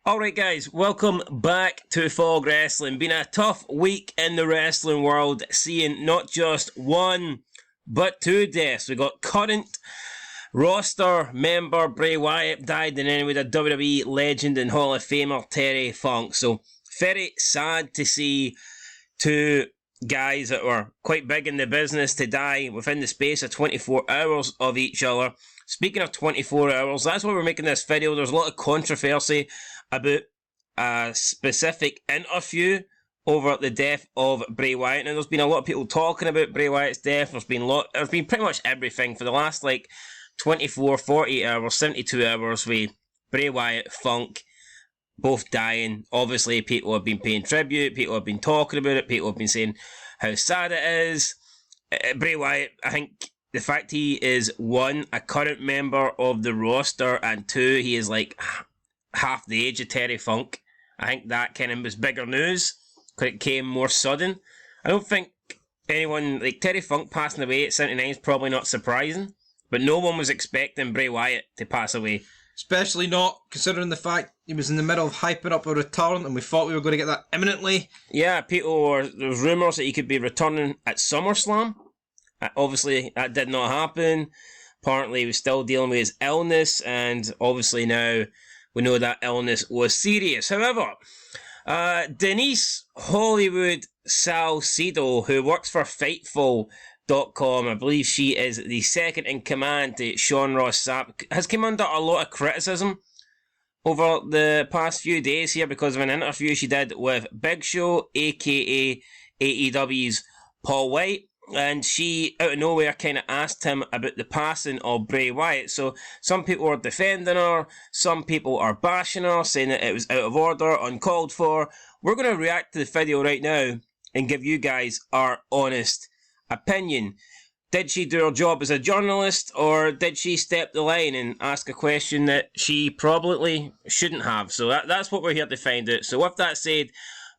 Alright guys, welcome back to Fog Wrestling. Been a tough week in the wrestling world, seeing not just one, but two deaths. We got current roster member Bray Wyatt died, and then we had a WWE legend and Hall of Famer Terry Funk. So, very sad to see two guys that were quite big in the business to die within the space of 24 hours of each other. Speaking of 24 hours, that's why we're making this video. There's a lot of controversy about a specific interview over the death of Bray Wyatt. Now, there's been a lot of people talking about Bray Wyatt's death. There's been pretty much everything for the last 24, 48 hours, 72 hours with Bray Wyatt, Funk, both dying. Obviously, people have been paying tribute, people have been talking about it, people have been saying how sad it is. Bray Wyatt, I think the fact he is, one, a current member of the roster, and two, he is half the age of Terry Funk. I think that kind of was bigger news, because it came more sudden. I don't think anyone, Terry Funk passing away at 79 is probably not surprising, but no one was expecting Bray Wyatt to pass away. Especially not considering the fact he was in the middle of hyping up a return and we thought we were going to get that imminently. Yeah, there was rumours that he could be returning at SummerSlam. Obviously, that did not happen. Apparently, he was still dealing with his illness, and obviously now we know that illness was serious. However, DENISE Hollywood SALCEDO, who works for Fightful.com, I believe she is the second in command to Sean Ross Sapp, has come under a lot of criticism over the past few days here because of an interview she did with Big Show, aka AEW's Paul White. And she, out of nowhere, kind of asked him about the passing of Bray Wyatt. So, some people are defending her, some people are bashing her, saying that it was out of order, uncalled for. We're going to react to the video right now and give you guys our honest opinion. Did she do her job as a journalist, or did she step the line and ask a question that she probably shouldn't have? So, that's what we're here to find out. So, with that said,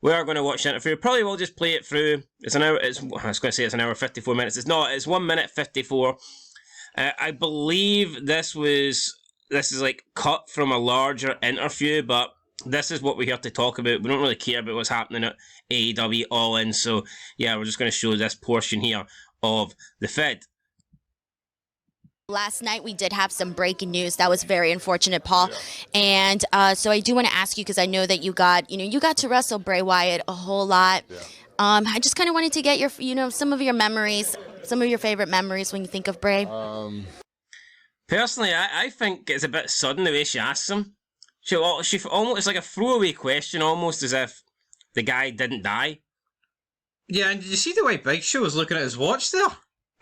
we are going to watch the interview. Probably we'll just play it through. It's an hour. I was going to say it's an hour 54 minutes. It's not. It's 1 minute 54. I believe this is cut from a larger interview, but this is what we're here to talk about. We don't really care about what's happening at AEW All In. So yeah, we're just going to show this portion here of the Fed. Last night we did have some breaking news that was very unfortunate, Paul. Yeah. And so I do want to ask you, because I know that you got to wrestle Bray Wyatt a whole lot. Yeah. I just kind of wanted to get your, some of your memories, some of your favorite memories when you think of Bray. Personally, I think it's a bit sudden the way she asks him. She almost, it's like a throwaway question, almost as if the guy didn't die. Yeah, and did you see the way Big Show was looking at his watch there?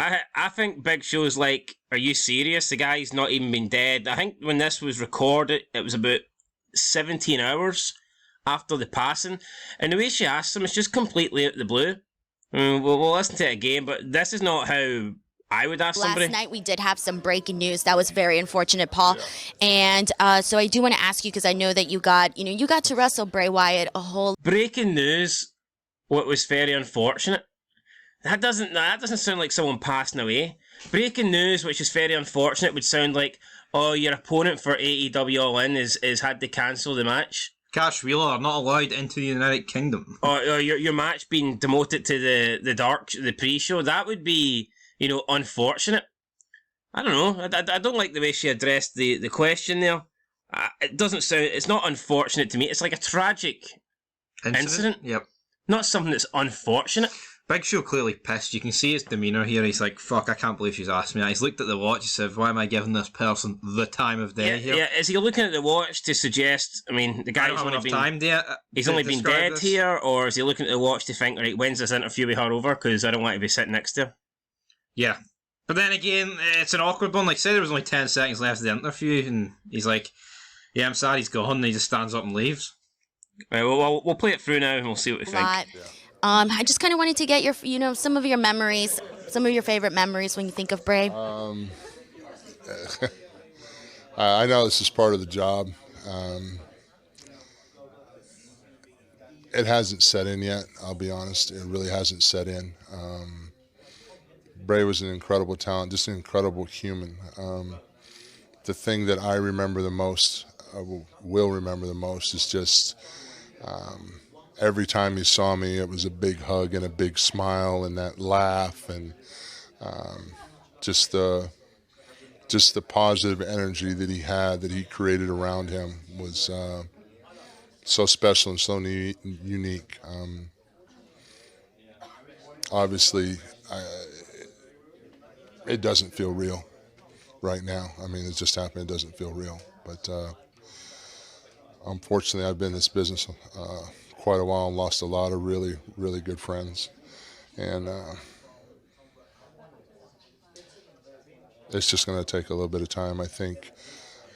I think Big Show's like, are you serious? The guy's not even been dead. I think when this was recorded, it was about 17 hours after the passing. And the way she asked him, it's just completely out the blue. We'll listen to it again, but this is not how I would ask somebody. Last night we did have some breaking news that was very unfortunate, Paul. Yeah. And so I do want to ask you, because I know that you got to wrestle Bray Wyatt a whole... Breaking news, what was very unfortunate. That doesn't sound like someone passing away. Breaking news, which is very unfortunate, would sound like, oh, your opponent for AEW All In is had to cancel the match. Cash Wheeler are not allowed into the United Kingdom. Or your match being demoted to the pre-show. That would be, unfortunate. I don't know. I don't like the way she addressed the question there. It doesn't sound... It's not unfortunate to me. It's like a tragic incident. Yep. Not something that's unfortunate. Big Show clearly pissed. You can see his demeanour here. He's like, fuck, I can't believe she's asked me that. He's looked at the watch. He said, why am I giving this person the time of day here? Yeah, is he looking at the watch to suggest, the guy's only been... He's only been dead this here, or is he looking at the watch to think, right, when's this interview with her over? Because I don't want to be sitting next to her. Yeah. But then again, it's an awkward one. Like, say there was only 10 seconds left of the interview, and he's like, yeah, I'm sad he's gone, and he just stands up and leaves. Right, well, we'll play it through now, and we'll see what we think. Yeah. I just kind of wanted to get your, some of your memories, some of your favorite memories when you think of Bray. I know this is part of the job. It hasn't set in yet, I'll be honest. It really hasn't set in. Bray was an incredible talent, just an incredible human. The thing that I remember the most will remember the most is just every time he saw me, it was a big hug and a big smile and that laugh and just the positive energy that he had, that he created around him was so special and so unique. Obviously, it doesn't feel real right now. I mean, it just happened. It doesn't feel real. But unfortunately, I've been in this business quite a while and lost a lot of really, really good friends. And it's just going to take a little bit of time. I think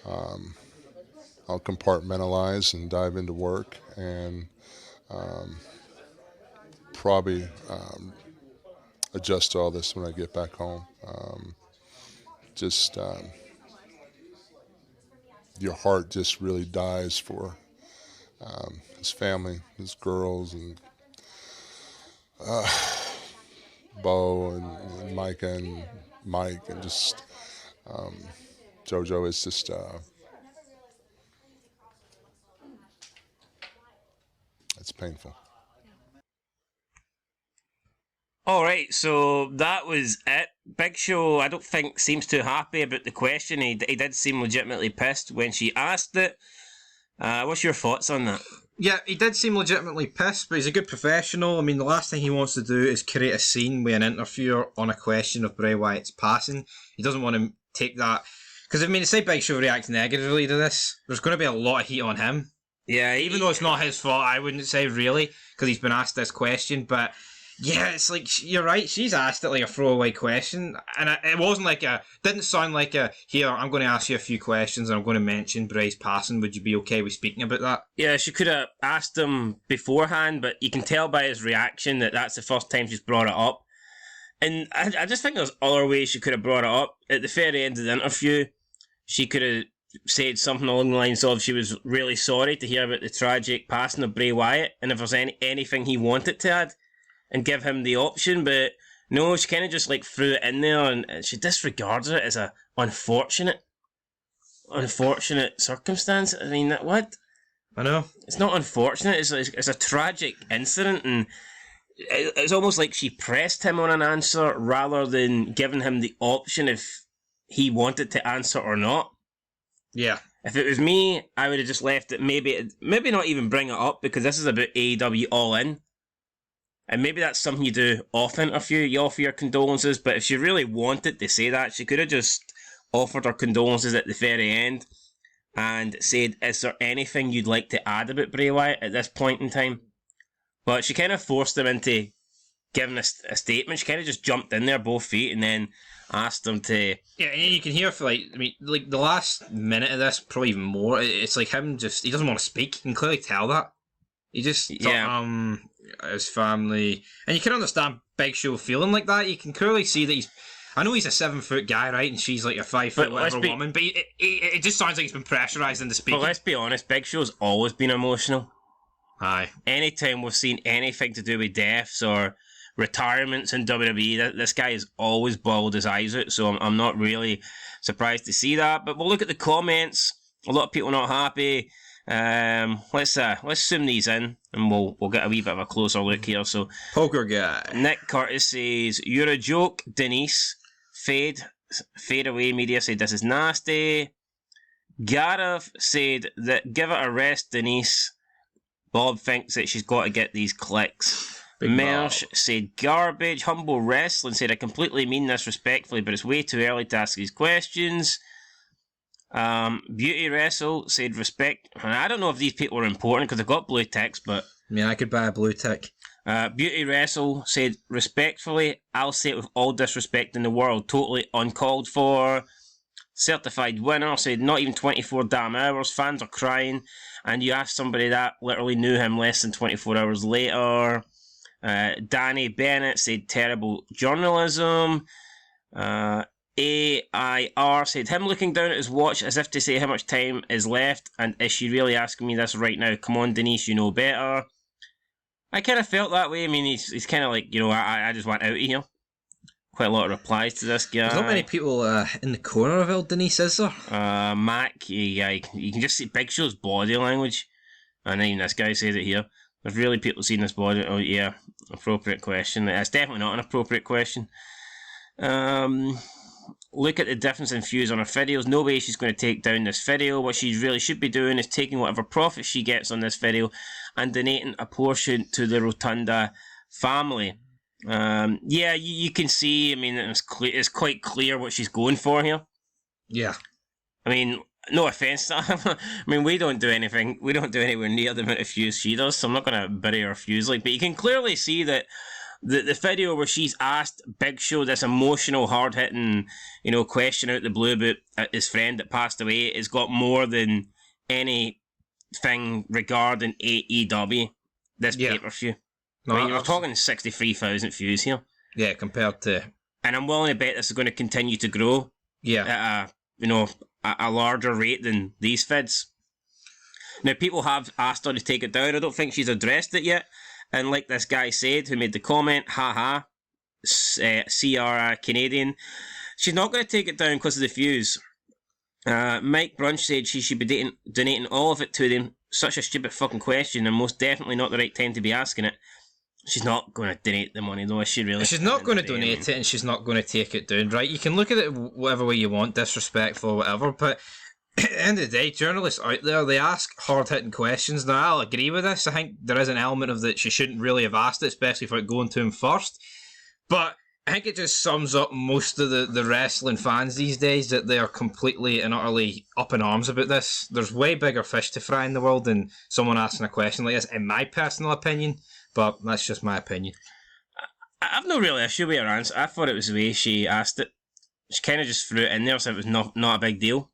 I'll compartmentalize and dive into work and probably adjust to all this when I get back home. Your heart just really dies for his family, his girls, and Bo and Micah and Mike, and just JoJo is just it's painful. All right, so that was it. Big Show, I don't think, seems too happy about the question. He did seem legitimately pissed when she asked it. What's your thoughts on that? Yeah, he did seem legitimately pissed, but he's a good professional. I mean, the last thing he wants to do is create a scene with an interviewer on a question of Bray Wyatt's passing. He doesn't want to take that. Because, I mean, say Big Show reacts negatively to this, there's going to be a lot of heat on him. Yeah, even though it's not his fault, I wouldn't say really, because he's been asked this question, but yeah, it's like, you're right, she's asked it like a throwaway question, and it wasn't like didn't sound like here, I'm going to ask you a few questions and I'm going to mention Bray's passing, would you be okay with speaking about that? Yeah, she could have asked him beforehand, but you can tell by his reaction that that's the first time she's brought it up. And I just think there's other ways she could have brought it up. At the very end of the interview, she could have said something along the lines of she was really sorry to hear about the tragic passing of Bray Wyatt, and if there's anything he wanted to add, and give him the option, but no, she kind of just like threw it in there, and she disregards it as a unfortunate circumstance. I mean, what? I know. It's not unfortunate, it's a tragic incident, and it's almost like she pressed him on an answer rather than giving him the option if he wanted to answer or not. Yeah. If it was me, I would have just left it, maybe not even bring it up, because this is about AEW All In. And maybe that's something you do off interview, you offer your condolences, but if she really wanted to say that, she could have just offered her condolences at the very end and said, is there anything you'd like to add about Bray Wyatt at this point in time? But she kind of forced him into giving a statement. She kind of just jumped in there both feet and then asked him to... Yeah, and you can hear for like the last minute of this, probably even more, it's like him just, he doesn't want to speak. You can clearly tell that. He just his family, and you can understand Big Show feeling like that. You can clearly see that I know he's a 7-foot guy, right, and she's like a 5-foot whatever woman, but it just sounds like he's been pressurised into speaking. But let's be honest, Big Show's always been emotional. Aye. Anytime we've seen anything to do with deaths or retirements in WWE, this guy has always bawled his eyes out, so I'm not really surprised to see that. But we'll look at the comments. A lot of people not happy. Let's zoom these in and we'll get a wee bit of a closer look here. So Poker guy Nick Curtis says, you're a joke, Denise. Fade away media said this is nasty. Gareth said that give it a rest, Denise. Bob thinks that she's got to get these clicks. Mersh said garbage. Humble Wrestling said I completely mean this respectfully, but it's way too early to ask these questions. Beauty Wrestle said respect. I don't know if these people are important because they've got blue ticks, but I mean, I could buy a blue tick. Beauty Wrestle said respectfully, I'll say it with all disrespect in the world, totally uncalled for. Certified Winner said not even 24 damn hours, fans are crying, and you asked somebody that literally knew him less than 24 hours later. Danny Bennett said terrible journalism. AIR said him looking down at his watch as if to say how much time is left, and is she really asking me this right now? Come on, Denise, you know better. I kind of felt that way. I mean, he's kind of like, I just want out of here. Quite a lot of replies to this guy. There's not many people in the corner of El Denise, is there? Mac, yeah, you can just see Big Show's body language. And even this guy said it here. There's really people seen this body. Oh, yeah, appropriate question. It's definitely not an appropriate question. Look at the difference in views on her videos. No way she's going to take down this video. What she really should be doing is taking whatever profit she gets on this video and donating a portion to the Rotunda family. Yeah, you can see, I mean, it's quite clear what she's going for here. Yeah. I mean, no offence, I mean, we don't do anything, we don't do anywhere near the amount of views she does, so I'm not going to bury her views, like, but you can clearly see that the video where she's asked Big Show this emotional, hard-hitting, question out the blue about his friend that passed away has got more than anything regarding AEW, this pay-per-view. No, I mean, we're talking 63,000 views here. Yeah, compared to... And I'm willing to bet this is going to continue to grow. Yeah. At a larger rate than these vids. Now, people have asked her to take it down. I don't think she's addressed it yet. And like this guy said, who made the comment, haha, CR Canadian, she's not going to take it down because of the views. Mike Brunch said she should be donating all of it to them. Such a stupid fucking question, and most definitely not the right time to be asking it. She's not going to donate the money, though, is she really? She's not going to donate it, and she's not going to take it down, right? You can look at it whatever way you want, disrespectful, whatever, but at the end of the day, journalists out there, they ask hard-hitting questions. Now, I'll agree with this. I think there is an element of that she shouldn't really have asked it, especially for it going to him first. But I think it just sums up most of the wrestling fans these days, that they are completely and utterly up in arms about this. There's way bigger fish to fry in the world than someone asking a question like this, in my personal opinion. But that's just my opinion. I've no real issue with her answer. I thought it was the way she asked it. She kind of just threw it in there, so it was not a big deal.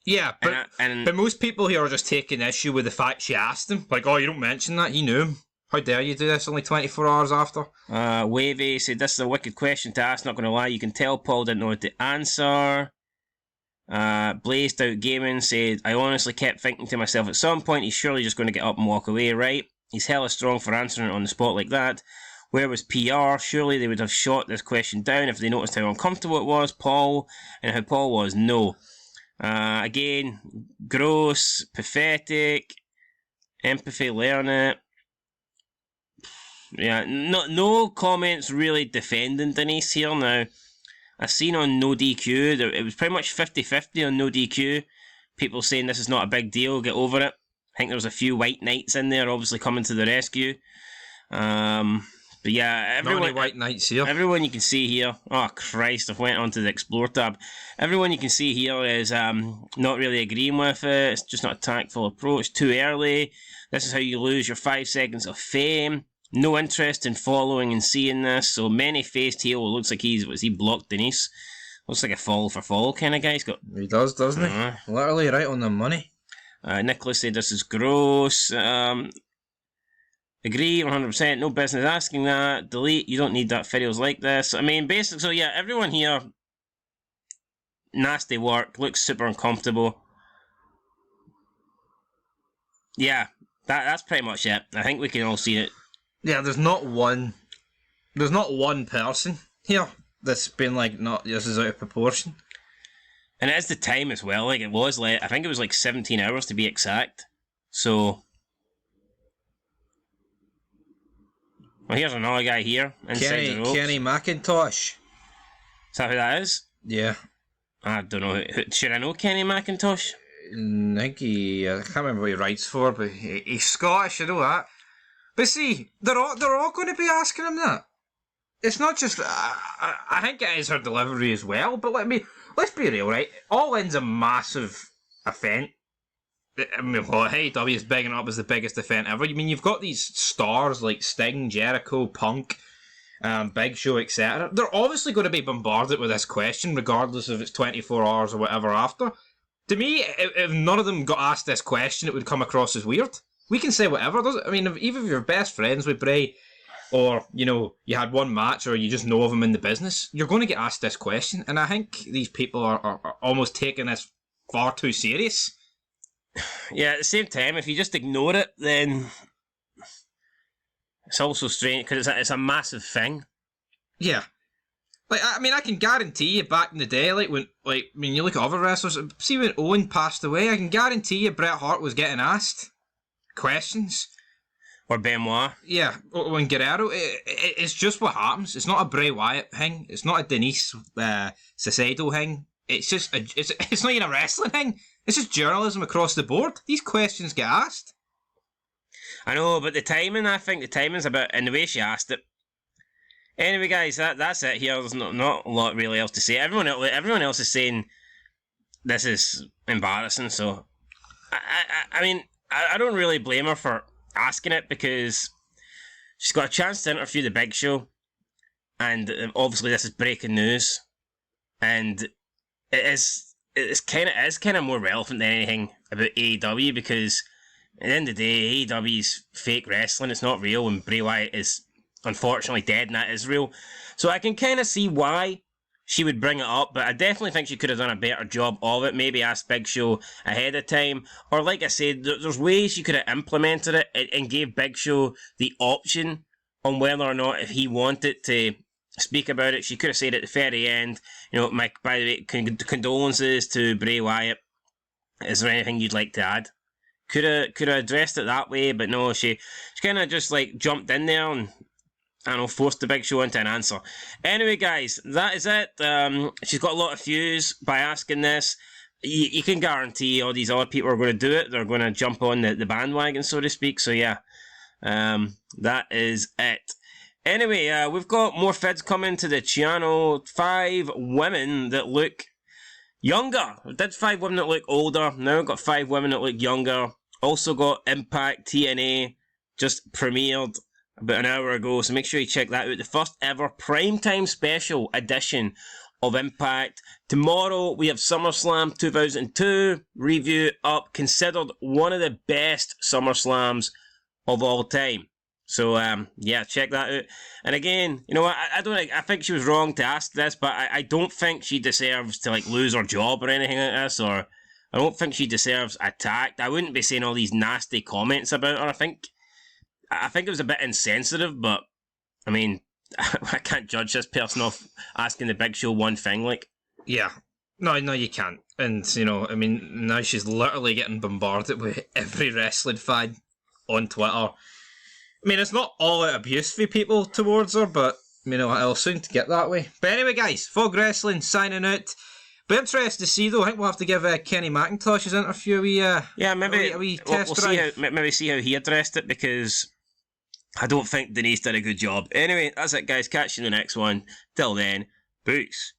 Yeah, but most people here are just taking issue with the fact she asked him. Like, oh, you don't mention that, you knew him. How dare you do this only 24 hours after? Wavy said, this is a wicked question to ask, not going to lie. You can tell Paul didn't know what to answer. Blazed Out Gaming said, I honestly kept thinking to myself, at some point he's surely just going to get up and walk away, right? He's hella strong for answering it on the spot like that. Where was PR? Surely they would have shot this question down if they noticed how uncomfortable it was, Paul, and how Paul was. No. Again, gross, pathetic, empathy, learn it. Yeah, no comments really defending Denise here now. I seen on No DQ, it was pretty much 50-50 on No DQ. People saying this is not a big deal, get over it. I think there was a few white knights in there, obviously coming to the rescue. But yeah, everyone, not any white knights here. Everyone you can see here. Oh Christ! I've went onto the Explore tab. Everyone you can see here is not really agreeing with it. It's just not a tactful approach. Too early. This is how you lose your 5 seconds of fame. No interest in following and seeing this. So many faced heel. It looks like he blocked Denise. Looks like a fall for fall kind of guy. He does, doesn't he? Literally right on the money. Nicholas said this is gross. Agree 100%. No business asking that. Delete. You don't need that. Videos like this. I mean, basically, so yeah, everyone here, nasty work. Looks super uncomfortable. Yeah, that's pretty much it. I think we can all see it. Yeah, there's not one person here that's been like, not, this is out of proportion. And it is the time as well. Like, it was like, I think it was like 17 hours to be exact. So, well, here's another guy here inside the ropes. Kenny McIntosh. Is that who that is? Yeah. I don't know. Should I know Kenny McIntosh? I think I can't remember what he writes for, but he's Scottish, I know that. But see, they're all going to be asking him that. It's not just... I think it is her delivery as well, but let's be real, right? All In's a massive event. I mean, well, AEW is bigging up as the biggest event ever. I mean, you've got these stars like Sting, Jericho, Punk, Big Show, etc. They're obviously going to be bombarded with this question, regardless if it's 24 hours or whatever after. To me, if none of them got asked this question, it would come across as weird. We can say whatever. I mean, even if you're best friends with Bray, or, you had one match, or you just know of him in the business, you're going to get asked this question. And I think these people are almost taking this far too serious. Yeah, at the same time, if you just ignore it, then it's also strange, because it's a massive thing. Yeah. Like, I mean, I can guarantee you back in the day, like, you look at other wrestlers, see when Owen passed away, I can guarantee you Bret Hart was getting asked questions. Or Benoit. Yeah, when Guerrero, it's just what happens. It's not a Bray Wyatt thing. It's not a Denise SALCEDO thing. It's just, it's not even a wrestling thing. It's just journalism across the board. These questions get asked. I know, but the timing, I think the timing's about, and the way she asked it. Anyway, guys, that's it here. There's not a lot really else to say. Everyone else is saying this is embarrassing, so I mean, I don't really blame her for asking it, because she's got a chance to interview the Big Show, and obviously this is breaking news, and it's kind of more relevant than anything about AEW, because at the end of the day, AEW's fake wrestling. It's not real, and Bray Wyatt is unfortunately dead, and that is real. So I can kind of see why she would bring it up, but I definitely think she could have done a better job of it. Maybe ask Big Show ahead of time, or like I said, there's ways she could have implemented it and gave Big Show the option on whether or not, if he wanted to speak about it, she could have said at the very end, you know, by the way, condolences to Bray Wyatt. Is there anything you'd like to add? Could have addressed it that way, but no, she kind of just like jumped in there and, I don't know, forced the Big Show into an answer. Anyway, guys, that is it. She's got a lot of views by asking this. You can guarantee all these other people are going to do it. They're going to jump on the bandwagon, so to speak. So yeah, that is it. Anyway, we've got more vids coming to the channel. 5 women that look younger. We did 5 women that look older. Now we've got 5 women that look younger. Also got Impact TNA just premiered about an hour ago, so make sure you check that out. The first ever primetime special edition of Impact. Tomorrow we have SummerSlam 2002 review up, considered one of the best SummerSlams of all time. So yeah, check that out. And again, you know, I think she was wrong to ask this, but I don't think she deserves to like lose her job or anything like this, or I don't think she deserves attacked. I wouldn't be saying all these nasty comments about her. I think it was a bit insensitive, but I mean, I can't judge this person off asking the Big Show one thing. Like, yeah, no, you can't. And you know, I mean, now she's literally getting bombarded with every wrestling fan on Twitter. I mean, it's not all out abuse for people towards her, but you know, it'll soon to get that way. But anyway, guys, Fog Wrestling signing out. Be interested to see, though. I think we'll have to give Kenny McIntosh's interview a wee test drive. Maybe see how he addressed it, because I don't think Denise did a good job. Anyway, that's it, guys. Catch you in the next one. Till then, peace.